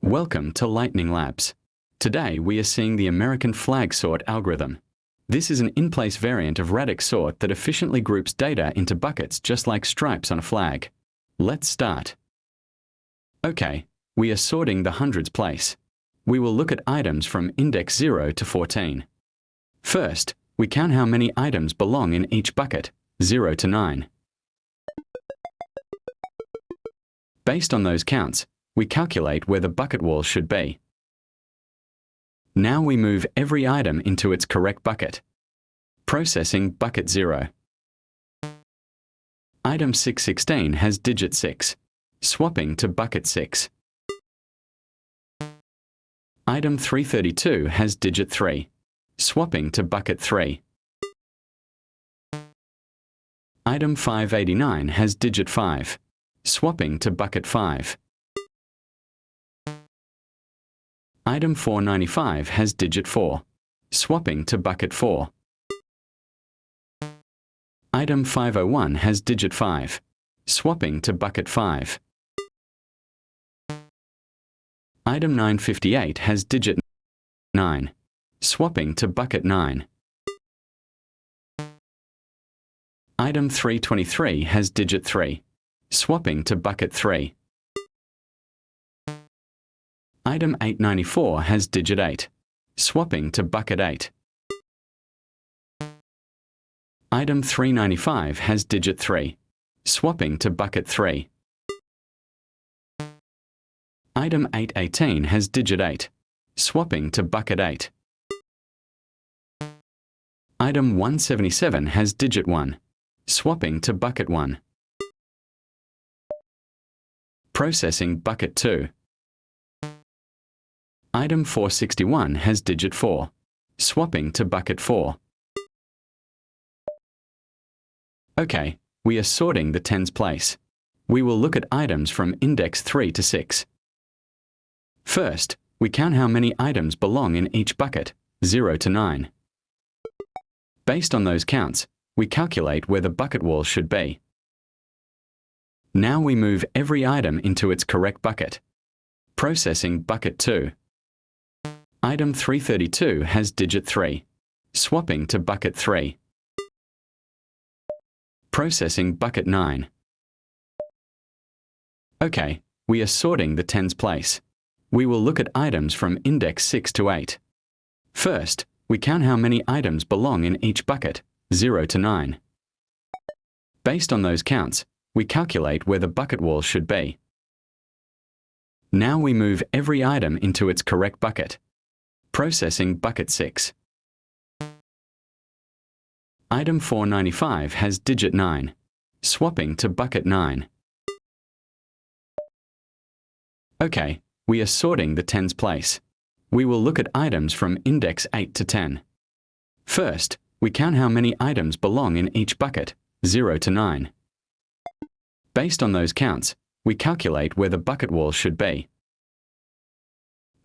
Welcome to Lightning Labs. Today we are seeing the American flag sort algorithm. This is an in-place variant of Radix Sort that efficiently groups data into buckets just like stripes on a flag. Let's start. Okay, we are sorting the hundreds place. We will look at items from index 0 to 14. First, we count how many items belong in each bucket, 0 to 9. Based on those counts, we calculate where the bucket wall should be. Now we move every item into its correct bucket. Processing bucket 0. Item 616 has digit 6. Swapping to bucket 6. Item 332 has digit 3. Swapping to bucket 3. Item 589 has digit 5. Swapping to bucket 5. Item 495 has digit 4. Swapping to bucket 4. Item 501 has digit 5. Swapping to bucket 5. Item 958 has digit 9. Swapping to bucket 9. Item 323 has digit 3. Swapping to bucket 3. Item 894 has digit 8. Swapping to bucket 8. Item 395 has digit 3. Swapping to bucket 3. Item 818 has digit 8. Swapping to bucket 8. Item 177 has digit 1. Swapping to bucket 1. Processing bucket 2. Item 461 has digit 4. Swapping to bucket 4. Okay, we are sorting the tens place. We will look at items from index 3 to 6. First, we count how many items belong in each bucket, 0 to 9. Based on those counts, we calculate where the bucket wall should be. Now we move every item into its correct bucket. Processing bucket 2. Item 332 has digit 3. Swapping to bucket 3. Processing bucket 9. Okay, we are sorting the tens place. We will look at items from index 6 to 8. First, we count how many items belong in each bucket, 0 to 9. Based on those counts, we calculate where the bucket wall should be. Now we move every item into its correct bucket. Processing bucket 6. Item 495 has digit 9. Swapping to bucket 9. Okay, we are sorting the tens place. We will look at items from index 8 to 10. First, we count how many items belong in each bucket, 0 to 9. Based on those counts, we calculate where the bucket wall should be.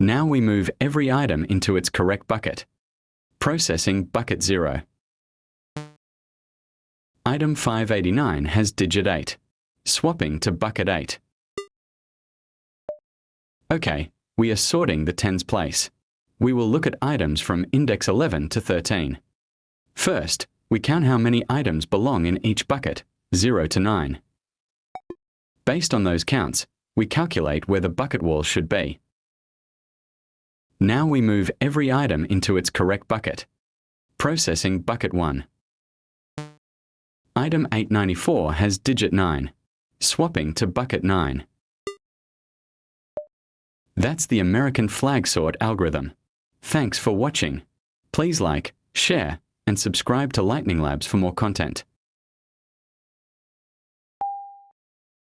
Now we move every item into its correct bucket. Processing bucket 0. Item 589 has digit 8. Swapping to bucket 8. Okay, we are sorting the tens place. We will look at items from index 11 to 13. First, we count how many items belong in each bucket, 0 to 9. Based on those counts, we calculate where the bucket wall should be. Now we move every item into its correct bucket. Processing bucket 1. Item 894 has digit 9. Swapping to bucket 9. That's the American flag sort algorithm. Thanks for watching. Please like, share, and subscribe to Lightning Labs for more content.